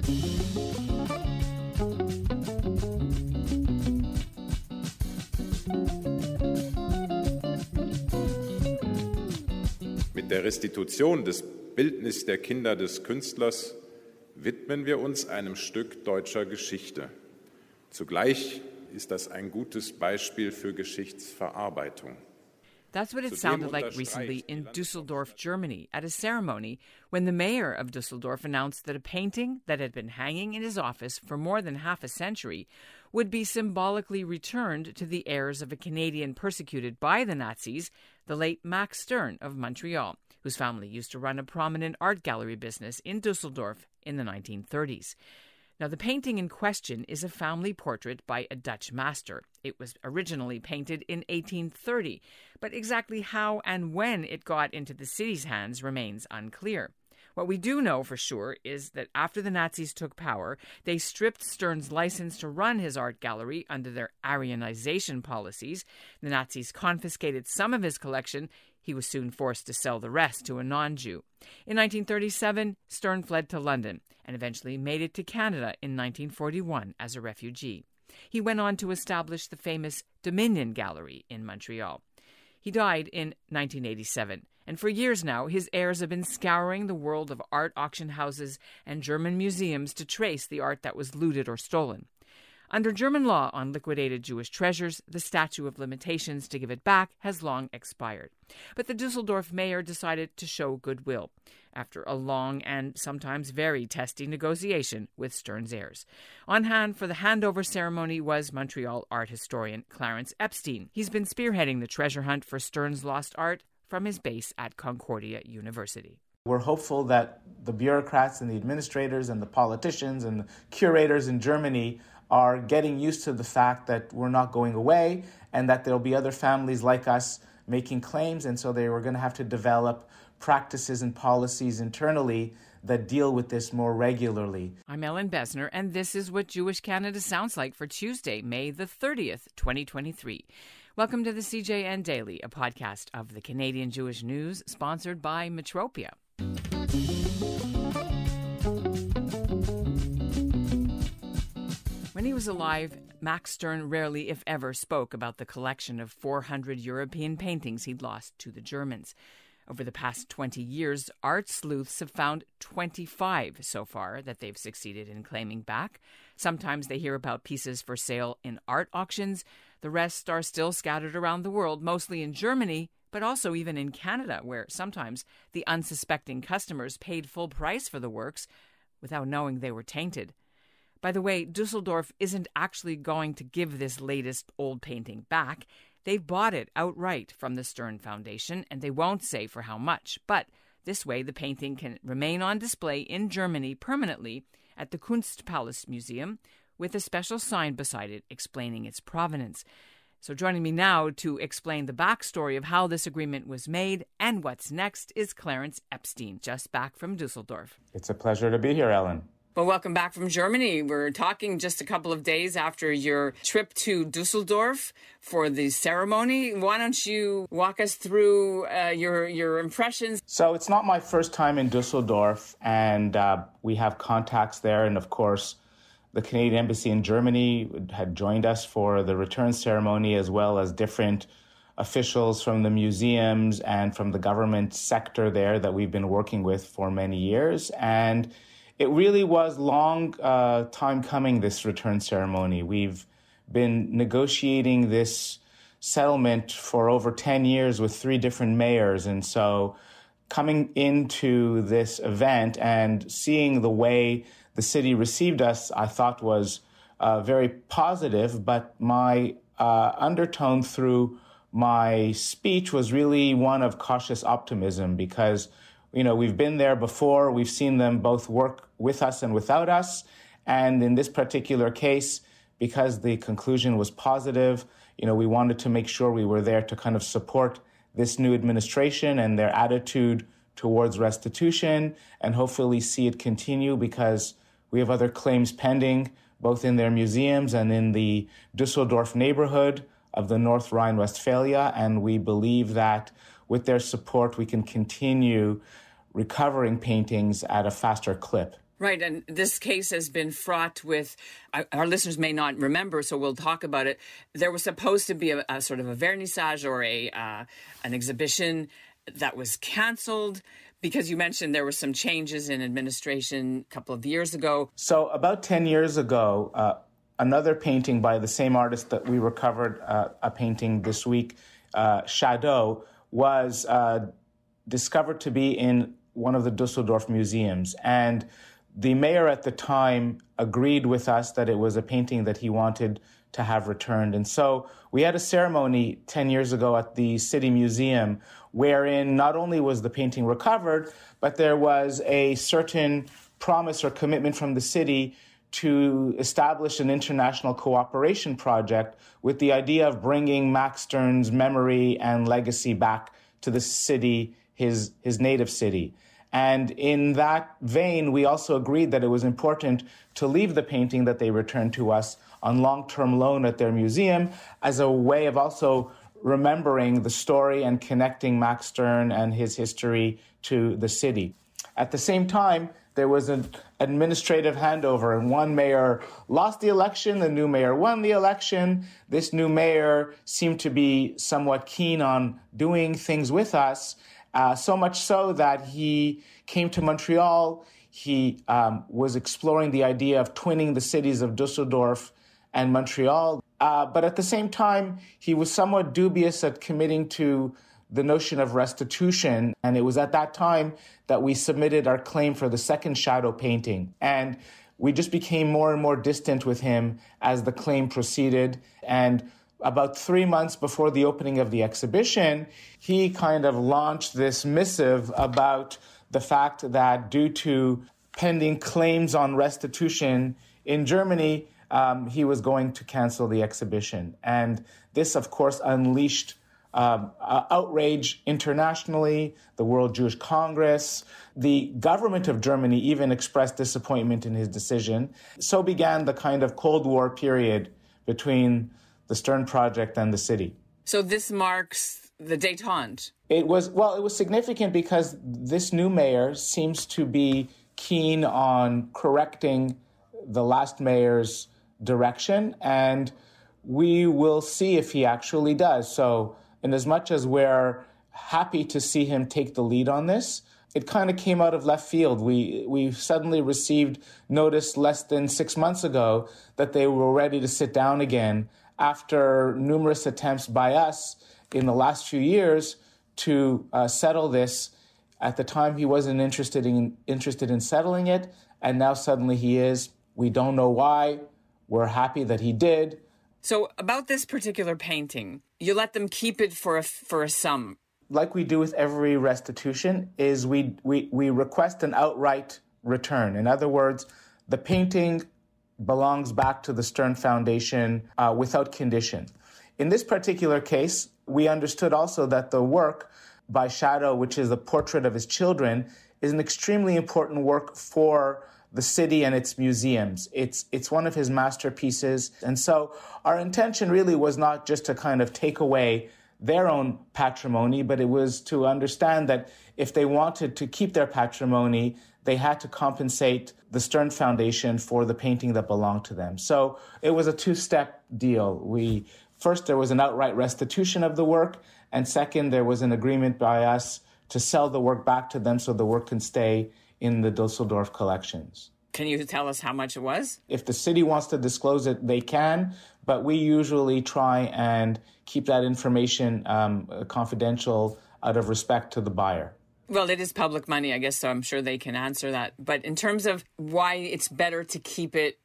Mit der Restitution des Bildnis der Kinder des Künstlers widmen wir uns einem Stück deutscher Geschichte. Zugleich ist das ein gutes Beispiel für Geschichtsverarbeitung. That's what it sounded like recently in Dusseldorf, Germany, at a ceremony when the mayor of Dusseldorf announced that a painting that had been hanging in his office for more than half a century would be symbolically returned to the heirs of a Canadian persecuted by the Nazis, the late Max Stern of Montreal, whose family used to run a prominent art gallery business in Dusseldorf in the 1930s. Now, the painting in question is a family portrait by a Dutch master. It was originally painted in 1830, but exactly how and when it got into the city's hands remains unclear. What we do know for sure is that after the Nazis took power, they stripped Stern's license to run his art gallery under their Aryanization policies. The Nazis confiscated some of his collection. He was soon forced to sell the rest to a non-Jew. In 1937, Stern fled to London and eventually made it to Canada in 1941 as a refugee. He went on to establish the famous Dominion Gallery in Montreal. He died in 1987, and for years now, his heirs have been scouring the world of art auction houses and German museums to trace the art that was looted or stolen. Under German law on liquidated Jewish treasures, the statute of limitations to give it back has long expired. But the Dusseldorf mayor decided to show goodwill after a long and sometimes very testy negotiation with Stern's heirs. On hand for the handover ceremony was Montreal art historian Clarence Epstein. He's been spearheading the treasure hunt for Stern's lost art from his base at Concordia University. We're hopeful that the bureaucrats and the administrators and the politicians and the curators in Germany are getting used to the fact that we're not going away and that there'll be other families like us making claims, and so they were going to have to develop practices and policies internally that deal with this more regularly. I'm Ellen Besner, and this is what Jewish Canada sounds like for Tuesday, May the 30th, 2023. Welcome to the CJN Daily, a podcast of the Canadian Jewish News, sponsored by Metropia. When he was alive, Max Stern rarely, if ever, spoke about the collection of 400 European paintings he'd lost to the Germans. Over the past 20 years, art sleuths have found 25 so far that they've succeeded in claiming back. Sometimes they hear about pieces for sale in art auctions. The rest are still scattered around the world, mostly in Germany, but also even in Canada, where sometimes the unsuspecting customers paid full price for the works without knowing they were tainted. By the way, Dusseldorf isn't actually going to give this latest old painting back. They've bought it outright from the Stern Foundation, and they won't say for how much. But this way, the painting can remain on display in Germany permanently at the Kunstpalast Museum with a special sign beside it explaining its provenance. So joining me now to explain the backstory of how this agreement was made and what's next is Clarence Epstein, just back from Dusseldorf. It's a pleasure to be here, Ellen. Well, welcome back from Germany. We're talking just a couple of days after your trip to Dusseldorf for the ceremony. Why don't you walk us through your impressions? So it's not my first time in Dusseldorf, and we have contacts there. And of course, the Canadian Embassy in Germany had joined us for the return ceremony, as well as different officials from the museums and from the government sector there that we've been working with for many years. And it really was long time coming, this return ceremony. We've been negotiating this settlement for over 10 years with 3 different mayors. And so coming into this event and seeing the way the city received us, I thought was very positive. But my undertone through my speech was really one of cautious optimism because we've been there before. We've seen them both work with us and without us. And in this particular case, because the conclusion was positive, we wanted to make sure we were there to kind of support this new administration and their attitude towards restitution and hopefully see it continue because we have other claims pending, both in their museums and in the Dusseldorf neighborhood of the North Rhine-Westphalia. And we believe that with their support, we can continue recovering paintings at a faster clip. Right, and this case has been fraught with, our listeners may not remember, so we'll talk about it. There was supposed to be a sort of a vernissage or an exhibition that was canceled because you mentioned there were some changes in administration a couple of years ago. So about 10 years ago, another painting by the same artist that we recovered a painting this week, Schadow, was discovered to be in one of the Dusseldorf museums. And the mayor at the time agreed with us that it was a painting that he wanted to have returned. And so we had a ceremony 10 years ago at the City Museum wherein not only was the painting recovered, but there was a certain promise or commitment from the city to establish an international cooperation project with the idea of bringing Max Stern's memory and legacy back to the city, his native city. And in that vein, we also agreed that it was important to leave the painting that they returned to us on long-term loan at their museum as a way of also remembering the story and connecting Max Stern and his history to the city. At the same time, there was an administrative handover, and one mayor lost the election, the new mayor won the election. This new mayor seemed to be somewhat keen on doing things with us, so much so that he came to Montreal. He was exploring the idea of twinning the cities of Dusseldorf and Montreal. But at the same time, he was somewhat dubious at committing to the notion of restitution. And it was at that time that we submitted our claim for the second Schadow painting. And we just became more and more distant with him as the claim proceeded. And about 3 months before the opening of the exhibition, he kind of launched this missive about the fact that due to pending claims on restitution in Germany, he was going to cancel the exhibition. And this, of course, unleashed outrage internationally. The World Jewish Congress, the government of Germany even expressed disappointment in his decision. So began the kind of Cold War period between the Stern Project and the city. So this marks the détente. It was significant because this new mayor seems to be keen on correcting the last mayor's direction, and we will see if he actually does. So in as much as we're happy to see him take the lead on this, it kind of came out of left field. We suddenly received notice less than 6 months ago that they were ready to sit down again after numerous attempts by us in the last few years to settle this. At the time, he wasn't interested in settling it, and now suddenly he is. We don't know why. We're happy that he did. So about this particular painting, you let them keep it for a sum. Like we do with every restitution, is we request an outright return. In other words, the painting belongs back to the Stern Foundation without condition. In this particular case, we understood also that the work by Schadow, which is a portrait of his children, is an extremely important work for the city and its museums. It's one of his masterpieces. And so our intention really was not just to kind of take away their own patrimony, but it was to understand that if they wanted to keep their patrimony, they had to compensate the Stern Foundation for the painting that belonged to them. So it was a two-step deal. First, there was an outright restitution of the work, and second, there was an agreement by us to sell the work back to them so the work can stay in the Dusseldorf collections. Can you tell us how much it was? If the city wants to disclose it, they can, but we usually try and keep that information confidential out of respect to the buyer. Well, it is public money, I guess, so I'm sure they can answer that. But in terms of why it's better to keep it,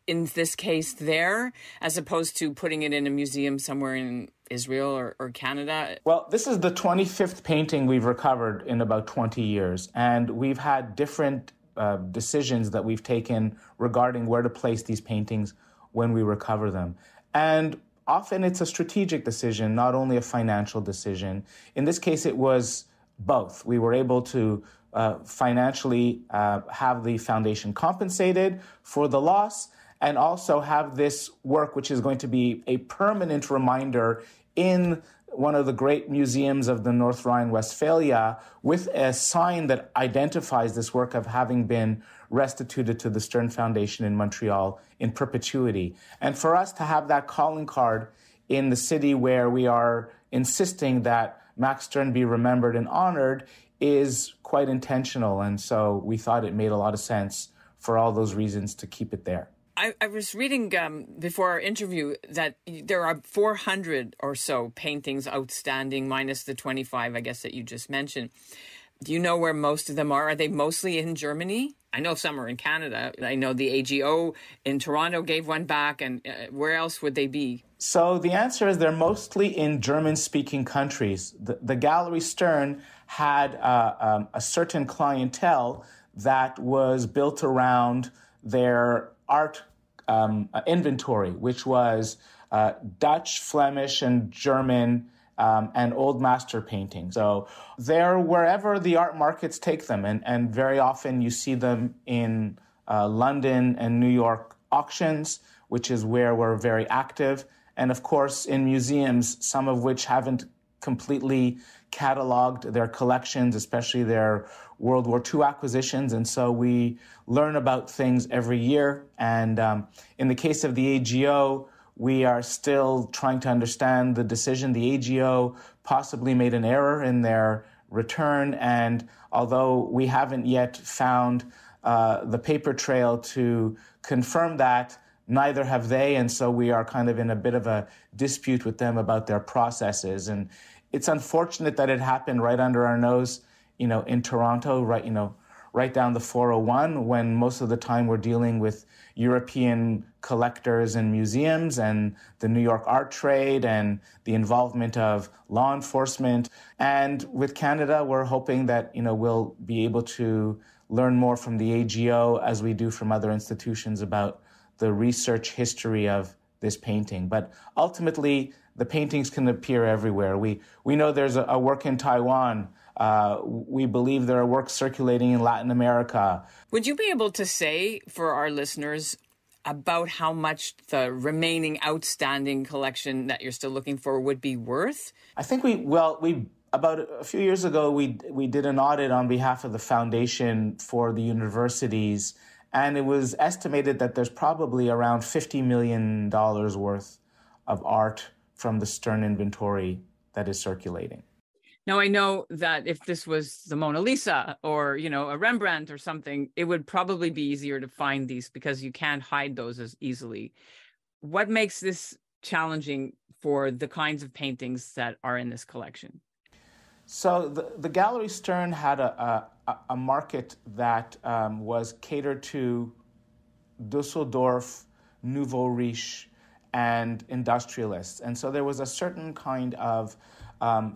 in this case, there, as opposed to putting it in a museum somewhere in Israel or Canada? Well, this is the 25th painting we've recovered in about 20 years, and we've had different decisions that we've taken regarding where to place these paintings when we recover them. And often it's a strategic decision, not only a financial decision. In this case, it was both. We were able to financially have the foundation compensated for the loss, and also have this work, which is going to be a permanent reminder in one of the great museums of the North Rhine-Westphalia, with a sign that identifies this work of having been restituted to the Stern Foundation in Montreal in perpetuity. And for us to have that calling card in the city where we are insisting that Max Stern be remembered and honored is quite intentional. And so we thought it made a lot of sense for all those reasons to keep it there. I was reading before our interview that there are 400 or so paintings outstanding, minus the 25, I guess, that you just mentioned. Do you know where most of them are? Are they mostly in Germany? I know some are in Canada. I know the AGO in Toronto gave one back. And where else would they be? So the answer is they're mostly in German-speaking countries. The Gallery Stern had a certain clientele that was built around their art inventory, which was Dutch, Flemish, and German and old master painting. So they're wherever the art markets take them. And very often you see them in London and New York auctions, which is where we're very active. And of course, in museums, some of which haven't completely cataloged their collections, especially their World War II acquisitions. And so we learn about things every year. And in the case of the AGO, we are still trying to understand the decision. The AGO possibly made an error in their return. And although we haven't yet found the paper trail to confirm that, neither have they. And so we are kind of in a bit of a dispute with them about their processes. And it's unfortunate that it happened right under our nose, in Toronto, right down the 401, when most of the time we're dealing with European collectors and museums and the New York art trade and the involvement of law enforcement. And with Canada, we're hoping that, we'll be able to learn more from the AGO as we do from other institutions about the research history of this painting. But ultimately, the paintings can appear everywhere. We know there's a work in Taiwan. We believe there are works circulating in Latin America. Would you be able to say for our listeners about how much the remaining outstanding collection that you're still looking for would be worth? I think about a few years ago, we did an audit on behalf of the foundation for the universities, and it was estimated that there's probably around $50 million worth of art from the Stern inventory that is circulating. Now, I know that if this was the Mona Lisa or, a Rembrandt or something, it would probably be easier to find these because you can't hide those as easily. What makes this challenging for the kinds of paintings that are in this collection? So the Gallery Stern had a market that was catered to Dusseldorf, Nouveau Riche, and industrialists. And so there was a certain kind of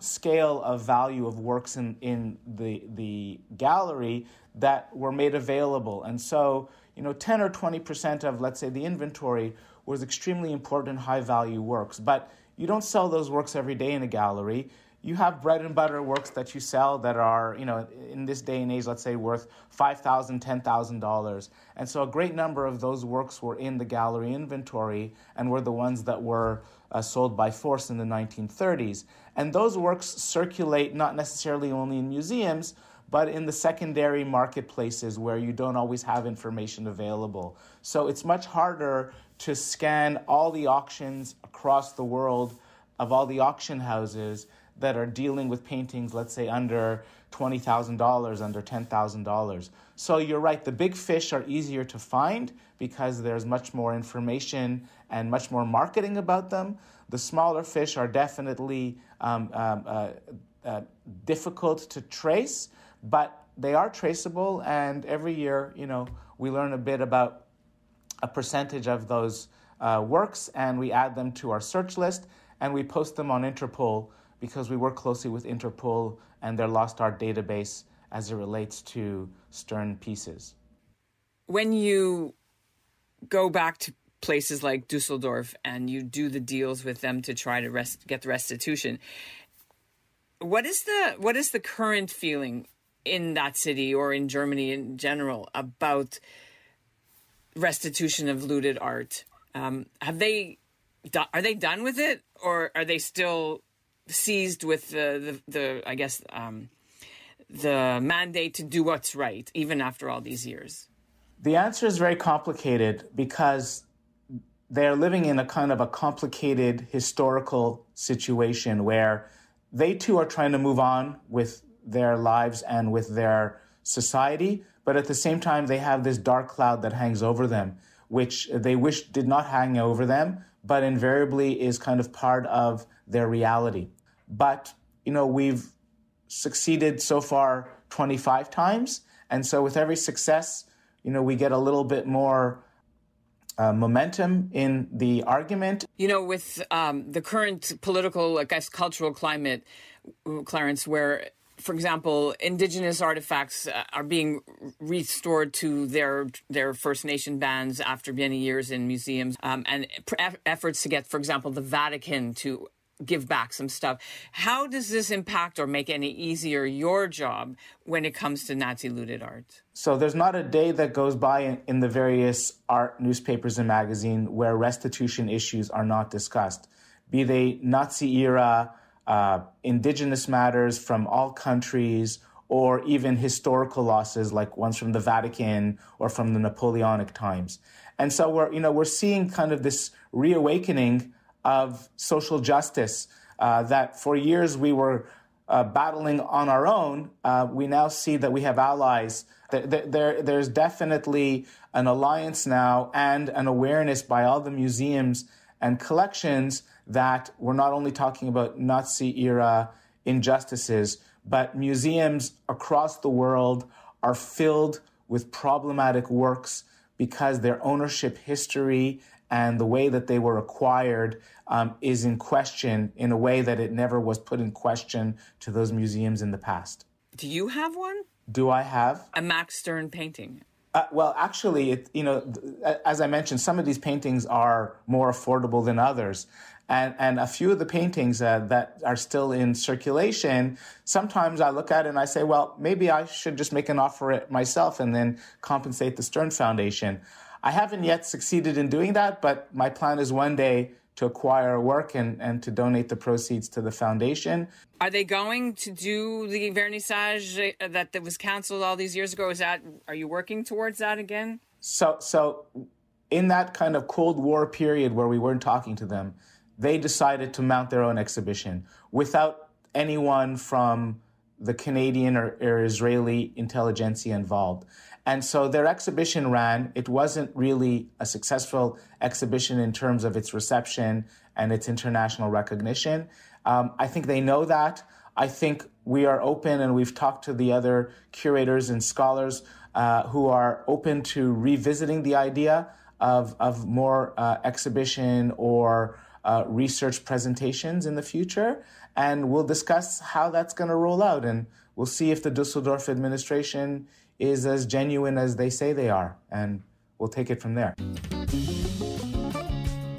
scale of value of works in the gallery that were made available. And so, 10 or 20% of, let's say, the inventory was extremely important high-value works. But you don't sell those works every day in a gallery. You have bread and butter works that you sell that are, in this day and age, let's say, worth $5,000, $10,000. And so a great number of those works were in the gallery inventory and were the ones that were sold by force in the 1930s. And those works circulate not necessarily only in museums, but in the secondary marketplaces where you don't always have information available. So it's much harder to scan all the auctions across the world of all the auction houses that are dealing with paintings, let's say, under $20,000, under $10,000. So you're right, the big fish are easier to find because there's much more information and much more marketing about them. The smaller fish are definitely difficult to trace, but they are traceable, and every year, we learn a bit about a percentage of those works, and we add them to our search list, and we post them on Interpol because we work closely with Interpol and their lost art database as it relates to Stern pieces. When you go back to places like Dusseldorf and you do the deals with them to try to get the restitution, what is the current feeling in that city or in Germany in general about restitution of looted art? Are they done with it, or are they still seized with the mandate to do what's right even after all these years? The answer is very complicated because they're living in a kind of a complicated historical situation where they too are trying to move on with their lives and with their society, but at the same time they have this dark cloud that hangs over them, which they wish did not hang over them, but invariably is kind of part of their reality. But, we've succeeded so far 25 times, and so with every success, we get a little bit more momentum in the argument. With the current political, cultural climate, Clarence, where, for example, Indigenous artifacts are being restored to their First Nation bands after many years in museums, and efforts to get, for example, the Vatican to give back some stuff. How does this impact or make any easier your job when it comes to Nazi-looted art? So there's not a day that goes by in the various art newspapers and magazines where restitution issues are not discussed, be they Nazi-era, Indigenous matters from all countries, or even historical losses like ones from the Vatican or from the Napoleonic times. And so we're seeing kind of this reawakening of social justice that for years we were battling on our own. We now see that we have allies. There's definitely an alliance now and an awareness by all the museums and collections that we're not only talking about Nazi-era injustices, but museums across the world are filled with problematic works because their ownership history and the way that they were acquired is in question in a way that it never was put in question to those museums in the past. Do you have one? Do I have? A Max Stern painting. Well, actually, as I mentioned, some of these paintings are more affordable than others. And a few of the paintings that are still in circulation, sometimes I look at it and I say, well, maybe I should just make an offer it myself and then compensate the Stern Foundation. I haven't yet succeeded in doing that, but my plan is one day to acquire a work and to donate the proceeds to the foundation. Are they going to do the vernissage that was canceled all these years ago? Are you working towards that again? So in that kind of Cold War period where we weren't talking to them, they decided to mount their own exhibition without anyone from the Canadian or Israeli intelligentsia involved. And so their exhibition ran. It wasn't really a successful exhibition in terms of its reception and its international recognition. I think they know that. I think we are open, and we've talked to the other curators and scholars who are open to revisiting the idea of more exhibition or research presentations in the future. And we'll discuss how that's going to roll out. And we'll see if the Dusseldorf administration is as genuine as they say they are, and we'll take it from there.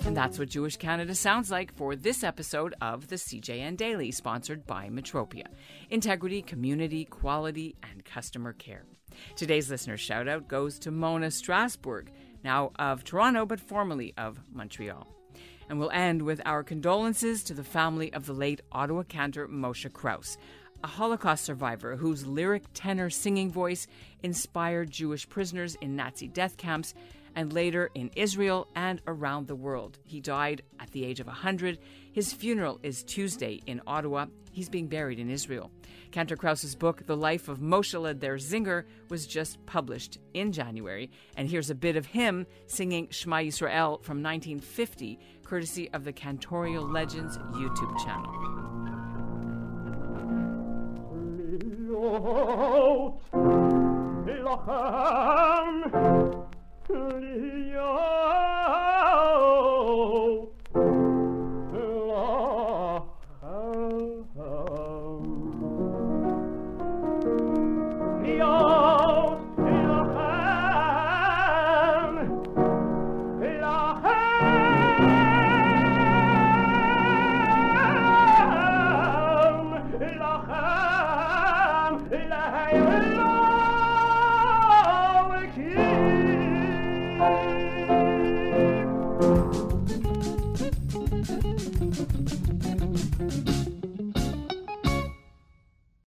And that's what Jewish Canada sounds like for this episode of the CJN Daily, sponsored by Metropia. Integrity, community, quality, and customer care. Today's listener shout-out goes to Mona Strasbourg, now of Toronto, but formerly of Montreal. And we'll end with our condolences to the family of the late Ottawa cantor Moshe Krauss, a Holocaust survivor whose lyric tenor singing voice inspired Jewish prisoners in Nazi death camps and later in Israel and around the world. He died at the age of 100. His funeral is Tuesday in Ottawa. He's being buried in Israel. Cantor Krauss's book, The Life of Moshe der Zinger, was just published in January. And here's a bit of him singing Shema Yisrael from 1950, courtesy of the Cantorial Legends YouTube channel. Lochem,